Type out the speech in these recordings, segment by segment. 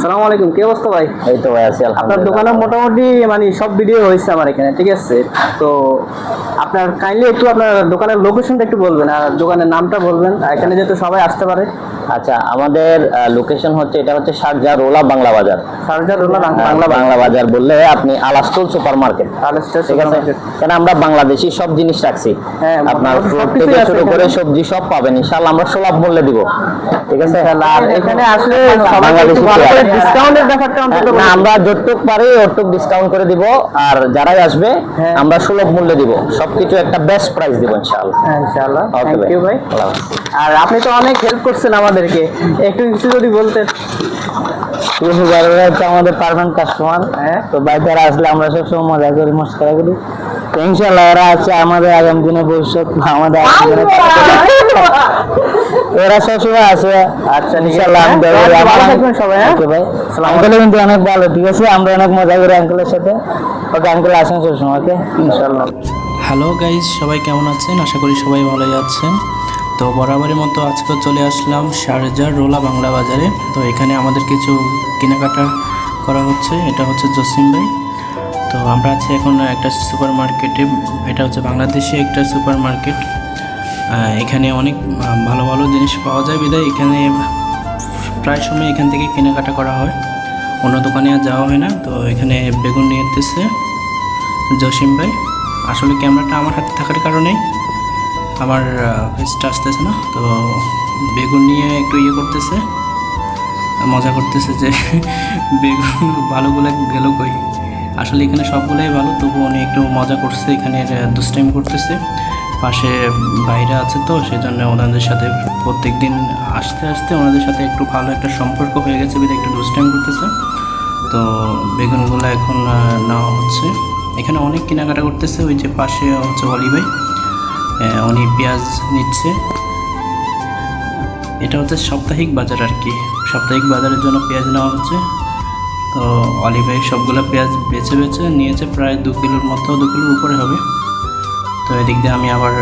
আসসালামু আলাইকুম, কি অবস্থা ভাই? এই তো ভাই আছি আপনার আলহামদুলিল্লাহ। দোকানে মোটামুটি মানে সব ভিডিও হয়েছে আমার এখানে, ঠিক আছে? তো আপনার কাইন্ডলি একটু আপনার দোকানের লোকেশনটা একটু বলবেন আর দোকানের নামটা বলবেন, এখানে যেহেতু সবাই আসতে পারে। আচ্ছা, আমাদের লোকেশন হচ্ছে, এটা হচ্ছে শারজাহ রোলা বাংলা বাজার। শারজাহ রোলা বাংলা বাজার বললে আপনি আলাস্টল সুপার মার্কেট, ঠিক আছে? কারণ আমরা বাংলাদেশি সব জিনিস রাখছি, হ্যাঁ, আপনার মোটামুটি ফ্রুট সবকিছুই থেকে আছে শুরু করে এখানে। সবজি সব পাবেন ইনশাআল্লাহ, আমরা সুলভ মূল্যে দিব, ঠিক আছে? আর এখানে আসলে সবাই বাংলাদেশি একটু ভালো করে পেঁয়াজ। ডিসকাউন্টের ব্যাপারটা অন্তত না, আমরা যতটুক পারি অতটুক ডিসকাউন্ট করে দিব, আর যারাই আসবে হ্যাঁ। আমরা সুলভ মূল্যে দিব, সবকিছু একটা বেস্ট প্রাইস দিব ইনশাআল্লাহ। হ্যাঁ, ইনশাআল্লাহ। ওকে থ্যাংক ভাই, ইউ ভাই। আল্লাহ হাফেজ। আর আপনি তো অনেক হেল্প করছেন আমাদেরকে, একটু কিছু যদি বলতেন। আমাদের পারমানেন্ট কাস্টমার, হ্যাঁ। তো ভাই যারা আসলে আমরা সবসময় মজা করি, মস্করা করি। তো ইনশাআল্লাহ এরা আছে আমাদের আগামী দিনে ভবিষ্যৎ, আমাদের আগামী দিনে এরা সবসময় আছে। আচ্ছা, ইনশাআল্লাহ ভালো থাকবেন সবাই। হ্যাঁ, ওকে ভাই, আঙ্কেল কিন্তু অনেক ভালো, ঠিক আছে? আমরা অনেক মজা করি আঙ্কেলের সাথে। ওকে আঙ্কেল, আসেন সবসময়। ওকে, ইনশাআল্লাহ। হ্যালো গাইজ, সবাই কেমন আছেন? আশা করি সবাই ভালোই আছেন। তো বরাবরের মতো আজকে চলে আসলাম শারজাহ রোলা বাংলা বাজারে। তো এখানে আমাদের কিছু কেনাকাটা করা হচ্ছে। এটা হচ্ছে জসিম ভাই। তো আমরা আছি এখন একটা সুপার মার্কেটে। এটা হচ্ছে বাংলাদেশি একটা সুপার মার্কেট। এখানে অনেক ভালো ভালো জিনিস পাওয়া যায় বিধায় এখানে প্রায় সময় এখান থেকে কেনাকাটা করা হয়, অন্য দোকানে আর যাওয়া হয় না। তো এখানে বেগুন নিয়ে এসেছে জসিম ভাই। আসলে ক্যামেরাটা আমার হাতে থাকার কারণে আমার ফেসটা আসতেছে না। তো বেগুন নিয়ে একটু করতেছে, মজা করতেছে যে বেগুন ভালোগুলো গেল কই। আসলে এখানে সবগুলোই ভালো, তবু উনি একটু মজা করছে, এখানে দুষ্টাইম করতেছে। পাশে বাইরে আছে, তো সেজন্য ওনাদের সাথে প্রত্যেক দিন আসতে আসতে ওনাদের সাথে একটু ভালো একটা সম্পর্ক হয়ে গেছে, বিধে একটু দুষ্টাইম করতেছে। তো বেগুনগুলো এখন নেওয়া হচ্ছে। এখানে অনেক কেনাকাটা করতেছে। ওই যে পাশে হচ্ছে অলি ভাই, উনি পেঁয়াজ নিচ্ছে। এটা হচ্ছে সাপ্তাহিক বাজার আর কি, সাপ্তাহিক বাজারের জন্য পেঁয়াজ নেওয়া হচ্ছে। তো অলি ভাই সবগুলো পেঁয়াজ বেছে বেছে নিয়েছে, প্রায় 2 কিলোর মতো, 2 কিলোর উপরে হবে। তো এদিক দিয়ে আমি আবার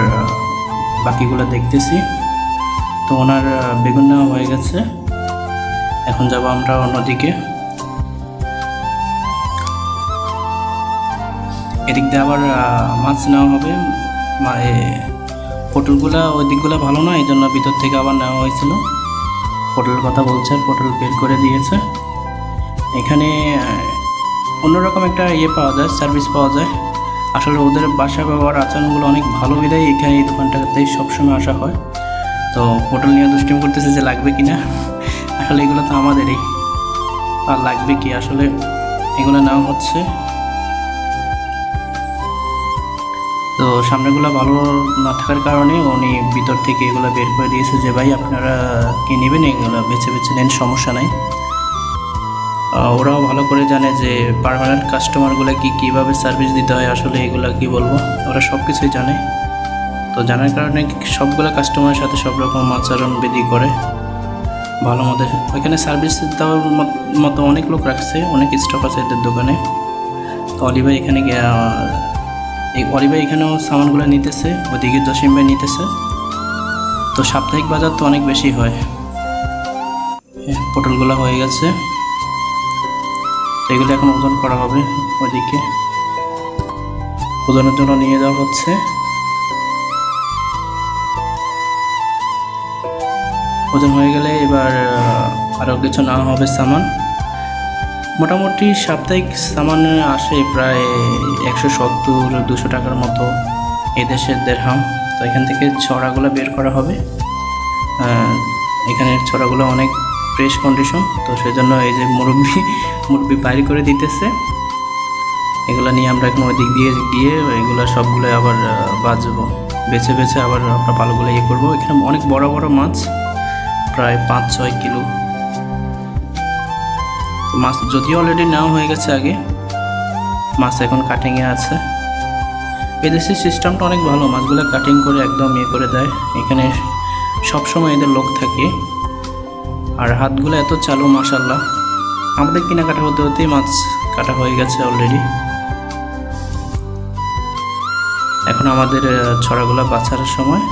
বাকিগুলো দেখতেছি। তো ওনার বেগুন নেওয়া হয়ে গেছে, এখন যাব আমরা অন্যদিকে। এদিক দিয়ে আবার মাছ নেওয়া হবে। পটলগুলা ওই দিকগুলো ভালো না, এই জন্য ভিতর থেকে আবার নেওয়া হয়েছিল। পটলের কথা বলছে, পটল বের করে দিয়েছে। এখানে অন্যরকম একটা পাওয়া যায়, সার্ভিস পাওয়া যায়। আসলে ওদের বাসা ব্যবহার আচরণগুলো অনেক ভালো বিধায় এখানে এই দোকানটাতেই সবসময় আসা হয়। তো পটল নিয়ে দুষ্টিম করতেছে যে লাগবে কি না। আসলে এগুলো তো আমাদেরই, আর লাগবে কি, আসলে এগুলো নেওয়া হচ্ছে। তো সামনেগুলো ভালো না থাকার কারণে উনি ভিতর থেকে এগুলো বের করে দিয়েছে যে ভাই আপনারা কি নেবেন, এগুলো বেছে বেছে নেন, সমস্যা নাই। ওরাও ভালো করে জানে যে পার্মানেন্ট কাস্টমারগুলো কীভাবে সার্ভিস দিতে হয়। আসলে এগুলো কি বলবো, ওরা সব কিছুই জানে। তো জানার কারণে সবগুলো কাস্টমারের সাথে সব রকম আচরণ বিধি করে ভালো মতো। ওইখানে সার্ভিস দেওয়ার মতো অনেক লোক রাখছে, অনেক স্টাফ আছে এদের দোকানে। তো অলি ভাই এখানে অলি ভাই এখানেও সামানগুলো নিতেছে, ওদিকে জসিম ভাই নিতেছে। তো সাপ্তাহিক বাজার তো অনেক বেশি হয়। পটলগুলো হয়ে গেছে, এগুলো এখন ওজন করা হবে। ওইদিকে ওজনের জন্য নিয়ে যাওয়া হচ্ছে। ওজন হয়ে গেলে এবার আরও কিছু নেওয়া হবে সামান। মোটামুটি সাপ্তাহিক সামান আসে প্রায় 170-200 টাকার মতো, এই দেশের দেড়হাম। তো এখান থেকে ছড়াগুলো বের করা হবে। এখানের ছড়াগুলো অনেক ফ্রেশ কন্ডিশন, তো সেজন্য এই যে মুরব্বি বাইরে করে দিতেছে। এগুলো নিয়ে আমরা এখন ওই দিক দিয়ে গিয়ে এগুলো সবগুলো আবার বাজবো, বেছে বেছে আবার আমরা পালগুলো করবো। এখানে অনেক বড় বড় মাছ, প্রায় 5-6 কিলো মাছ, যদিও অলরেডি নেওয়া হয়ে গেছে আগে। মাছ এখন কাটিংয়ে আছে। এদেশের সিস্টেমটা অনেক ভালো, মাছগুলো কাটিং করে একদম করে দেয়। এখানে সবসময় এদের লোক থাকে, আর হাতগুলো এত চালু মাশাআল্লাহ। আমাদের কেনাকাটা হতে হতেই মাছ কাটা হয়ে গেছে অলরেডি। এখন আমাদের ছড়াগুলো বাছার সময়,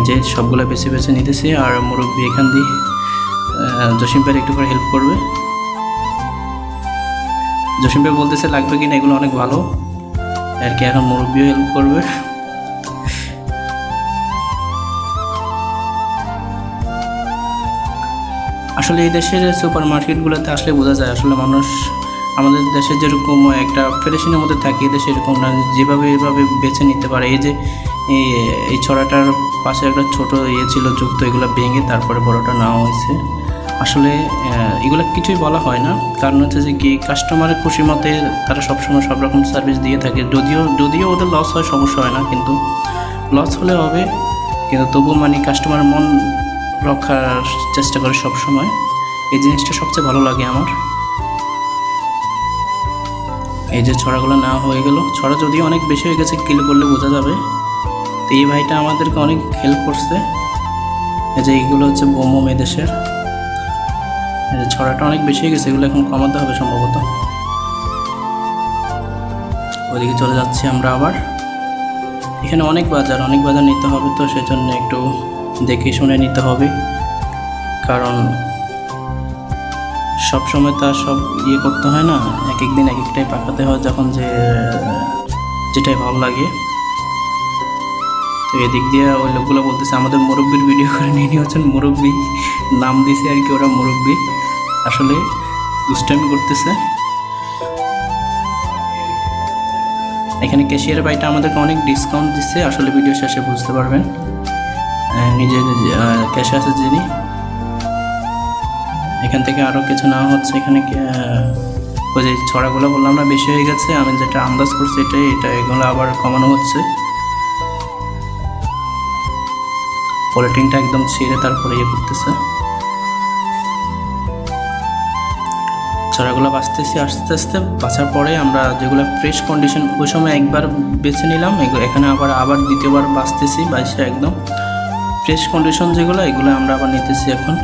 যে সবগুলো বেছে বেছে নিতেছি। আর মুরব্বি এখান দিয়ে জসিম ভাই একটু করে হেল্প করবে। জসিম ভাই বলতেছে লাগবে কিনা, এগুলো অনেক ভালো আর কি। এখন মুরব্বিও হেল্প করবে। আসলে এই দেশের সুপার মার্কেটগুলোতে আসলে বোঝা যায় আসলে মানুষ আমাদের দেশে যেরকম একটা ফেডারেশনের মধ্যে থাকে, এই দেশে এরকম না, যেভাবে এভাবে বেছে নিতে পারে। এই যে এই ছড়াটার পাশে একটা ছোট ছিল যুক্ত, এগুলো ভেঙে তারপরে বড়টা নেওয়া হয়েছে। আসলে এগুলো কিছুই বলা হয় না, কারণ হচ্ছে যে কি কাস্টমারের খুশি মতে তারা সবসময় সব রকম সার্ভিস দিয়ে থাকে। যদিও ওদের লস হয়, সমস্যা হয় না, কিন্তু লস হলে হবে, কিন্তু তবু মানে কাস্টমারের মন রক্ষার চেষ্টা করে সব সময়। এই জিনিসটা সবচেয়ে ভালো লাগে আমার। এই যে ছড়াগুলো নেওয়া হয়ে গেল, ছড়া যদিও অনেক বেশি হয়ে গেছে, কিল করলে বোঝা যাবে। তো এই ভাইটা আমাদেরকে অনেক হেল্প করছে। এই যে এইগুলো হচ্ছে বোমো মেদেশের, ছড়াটা অনেক বেশি হয়ে গেছে, এগুলো এখন কমাতে হবে সম্ভবত। ওইদিকে চলে যাচ্ছি আমরা আবার। এখানে অনেক বাজার নিতে হবে, তো সেজন্য একটু দেখে শুনে নিতে হবে, কারণ সব সময় তো আর সব করতে হয় না, এক এক দিন এক একটাই পাকাতে হয়, যখন যেটাই ভালো লাগে। তো এদিক দিয়ে ওই লোকগুলো বলতেছে আমাদের মুরব্বির ভিডিও করে নিয়ে হচ্ছেন মুরব্বি, নাম দিছে আর কি ওরা মুরব্বি, আসলে দুষ্টামি করতেছে। এখানে ক্যাশিয়ার ভাইটা আমাদেরকে অনেক ডিসকাউন্ট দিচ্ছে, আসলে ভিডিও শেষে বুঝতে পারবেন। নিজে ক্যাশে আছে যিনি, এখান থেকে আরও কিছু নেওয়া হচ্ছে। এখানে ওই যে ছড়াগুলো বললাম না বেশি হয়ে গেছে, আমি যেটা আন্দাজ করছি এগুলো আবার কমানো হচ্ছে। পলিটিনটা একদম ছিঁড়ে তারপরে করতেছে। ছড়াগুলো বাঁচতেছি আস্তে আস্তে, বাঁচার পরে আমরা যেগুলো ফ্রেশ কন্ডিশন ওই সময় একবার বেছে নিলাম, এখানে আবার দ্বিতীয়বার বাঁচতেছি, বাইশে একদম ফ্রেশ কন্ডিশন যেগুলো, এগুলো আমরা আবার নিতেছি এখন।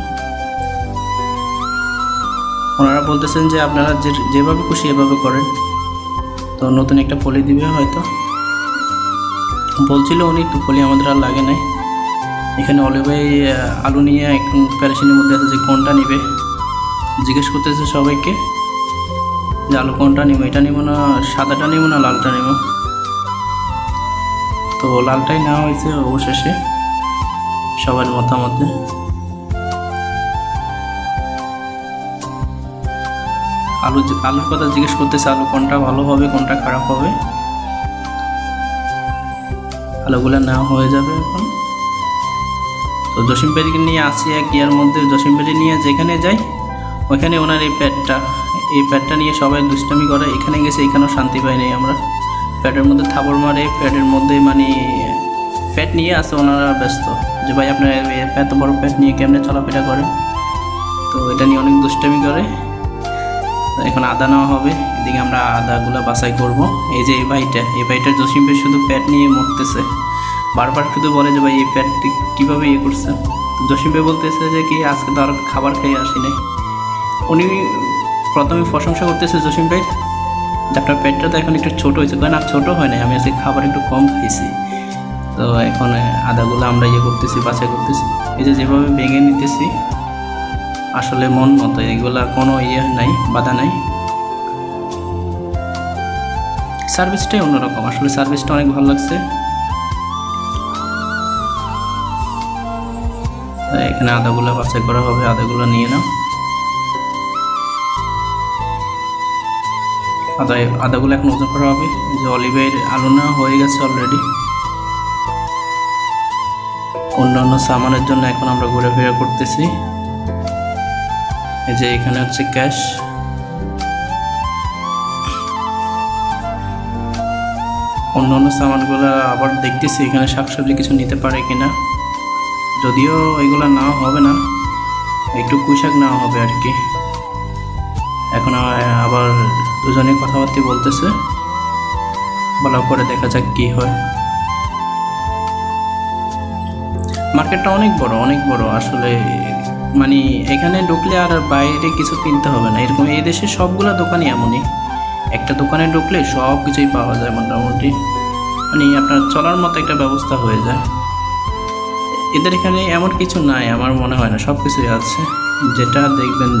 ওনারা বলতেছেন যে আপনারা যেভাবে খুশি এভাবে করেন, তো নতুন একটা ফলি দিবে হয়তো বলছিল উনি, তো ফলি আমাদের আর লাগে নাই। এখানে অলিভাই আলু নিয়ে এখন প্যারেশানির মধ্যে আছে যে কোনটা নিবে, জিজ্ঞেস করতেছে সবাইকে যে আলু কোনটা নিব, এটা নিব না সাদাটা নিব না লালটা নিব। তো লালটাই নেওয়া হয়েছে অবশেষে সবার মতামতে। আলুর কথা জিজ্ঞেস করতেছে আলু কোনটা ভালো হবে কোনটা খারাপ হবে। আলুগুলো নেওয়া হয়ে যাবে এখন। তো জসিম ভাইকে নিয়ে আসি এক ইয়ার মধ্যে, জসিম ভাই নিয়ে যেখানে যাই ওইখানে ওনার এই প্যাডটা নিয়ে সবাই দুষ্টামি করে। এখানে গেছে, এখানেও শান্তি পাই নাই আমরা। প্যাডের মধ্যে থাবড় মারে, প্যাডের মধ্যে মানে প্যাড নিয়ে আসে ওনারা ব্যস্ত যে ভাই আপনার এত বড় প্যাড নিয়ে কেমনে চলাফেরা করেন। তো এটা নিয়ে অনেক দুষ্টামি করে। এখন আদা নেওয়া হবে, এদিকে আমরা আদাগুলো বাছাই করব। এই যে এই ভাইটার জসিম ভাই শুধু প্যাড নিয়ে মরতেছে, বারবার শুধু বলে যে ভাই এই প্যাডটি কীভাবে করছে। জসিম ভাই বলতেছে যে কি আজকে তো আর খাবার খেয়ে আসি নাই। উনি প্রথমে প্রশংসা করতেছে জসিম ভাই যে আপনার পেটটা তো এখন একটু ছোটো হয়েছে, কারণ আর ছোটো হয় নাই, আমি আজকে খাবার একটু কম খাইছি। তো এখন আদাগুলো আমরা করতেছি, বাছাই করতেছি। এই যেভাবে ভেঙে নিতেছি আসলে মন মতো, এগুলা কোনো নাই, বাধা নাই। সার্ভিসটাই অন্যরকম, আসলে সার্ভিসটা অনেক ভালো লাগছে। এখানে আদাগুলো বাছাই করা হবে, আদাগুলো নিয়ে নাও। আদাগুলো এখন ওজন করা হবে। যে অলিভের আলু না হয়ে গেছে অলরেডি। অন্যান্য সামানের জন্য এখন আমরা ঘোরাফেরা করতেছি। এই যে এখানে হচ্ছে ক্যাশ, অন্যান্য সামানগুলো আবার দেখতেছি এখানে শাকসবজি কিছু নিতে পারে কিনা, যদিও এগুলো নেওয়া হবে না, একটু কুইশাক নেওয়া হবে আর কি। এখন আবার দুজনে কথাবার্তা বলতেছে, ভালো করে দেখা যাক কি হয়। মার্কেটটা অনেক বড় আসলে, মানে এখানে ঢুকলে আর বাইরে কিছু কিনতে হবে না এরকম। এই দেশে সবগুলো দোকানই এমনই, একটা দোকানে ঢুকলে সব কিছুই পাওয়া যায় মোটামুটি, মানে আপনার চলার মতো একটা ব্যবস্থা হয়ে যায়। এদের এখানে এমন কিছু নাই আমার মনে হয় না, সব কিছুই আছে। যেটা দেখবেন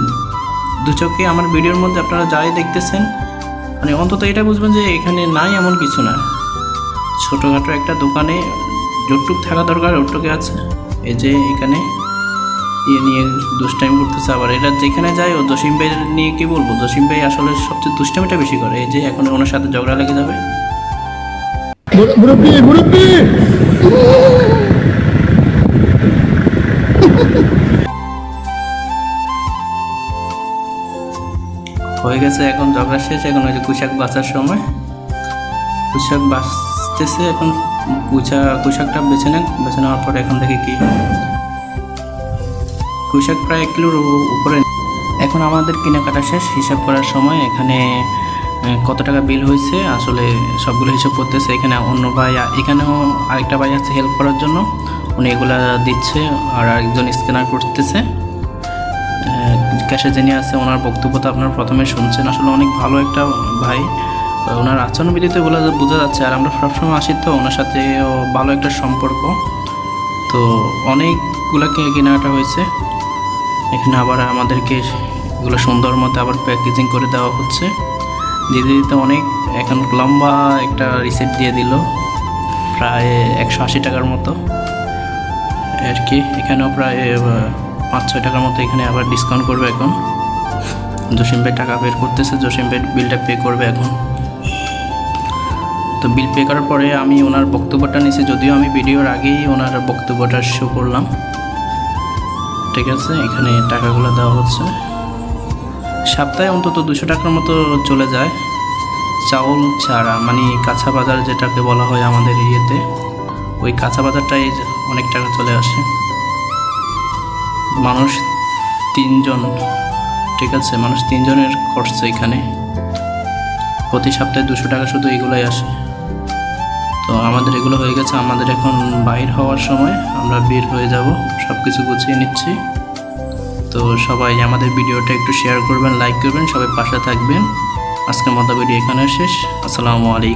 দু চোখে আমার ভিডিওর মধ্যে আপনারা যাই দেখতেছেন, মানে অন্তত এটা বুঝবেন যে এখানে নাই এমন কিছু না। ছোটোখাটো একটা দোকানে যতটুক থাকা দরকার ওটুকু আছে। এই যে এখানে নিয়ে দুষ্টাইম করতেছে, আবার এটা যেখানে যায় ও জসিম ভাই নিয়ে কি বলবো, জসিম ভাই আসলে সবচেয়ে দুষ্টামিটা বেশি করে। এই যে এখন ওনার সাথে ঝগড়া লেগে যাবে। হয়ে গেছে এখন ঝগড়া শেষ। এখন ওই যে কুশাক বাঁচার সময়, কুশাক বাঁচতেছে এখন। কুশাকটা বেছে নেন, বেছে নেওয়ার পরে এখন দেখি কি কুশাক প্রায় 1 কিলোর উপরে। এখন আমাদের কেনাকাটা শেষ, হিসাব করার সময় এখানে কত টাকা বিল হয়েছে আসলে সবগুলো হিসাব করতেছে। এখানে অন্য ভাই, এখানেও আরেকটা ভাই আছে হেল্প করার জন্য, উনি এগুলা দিচ্ছে আর আরেকজন স্ক্যানার করতেছে। ক্যাশে যিনি আছে ওনার বক্তব্য তো আপনারা প্রথমে শুনছেন, আসলে অনেক ভালো একটা ভাই। ওনার আচরণবিধিতে বোঝা যাচ্ছে, আর আমরা সবসময় আসি তো ওনার সাথেও ভালো একটা সম্পর্ক। তো অনেকগুলোকে কেনাকাটা হয়েছে। এখানে আবার আমাদেরকে এগুলো সুন্দর মতো আবার প্যাকেজিং করে দেওয়া হচ্ছে। দিতে দিতে অনেক এখন লম্বা একটা রিসিপ্ট দিয়ে দিল, প্রায় 180 টাকার মতো আর কি। এখানেও প্রায় 5-6 টাকার মতো এখানে আবার ডিসকাউন্ট করবে এখন। জসিম ভাই টাকা বের করতেছে, জসিম ভাই বিলটা পে করবে এখন। তো বিল পে করার পরে আমি ওনার বক্তব্যটা নিয়েছি, যদিও আমি ভিডিওর আগেই ওনার বক্তব্যটা শো করলাম। ঠিক আছে, এখানে টাকাগুলো দেওয়া হচ্ছে। সপ্তাহে অন্তত 200 টাকার মতো চলে যায় চাউল ছাড়া, মানে কাঁচা বাজার যেটাকে বলা হয় আমাদের ইয়েতে, ওই কাঁচা বাজারটাই অনেক টাকা চলে আসে। মানুষ 3 জন, ঠিক আছে, মানুষ 3 জনের খরচ এখানে। প্রতি সপ্তাহে 200 টাকা শুধু এগুলোই আসে। তো আমাদের এগুলো হয়ে গেছে, আমাদের এখন বাইর হওয়ার সময়, আমরা বের হয়ে যাব। সব কিছু গুছিয়ে নিচ্ছি। তো সবাই আমাদের ভিডিওটা একটু শেয়ার করবেন, লাইক করবেন, সবাই পাশে থাকবেন। আজকের মতো ভিডিও এখানে শেষ। আসসালামু আলাইকুম।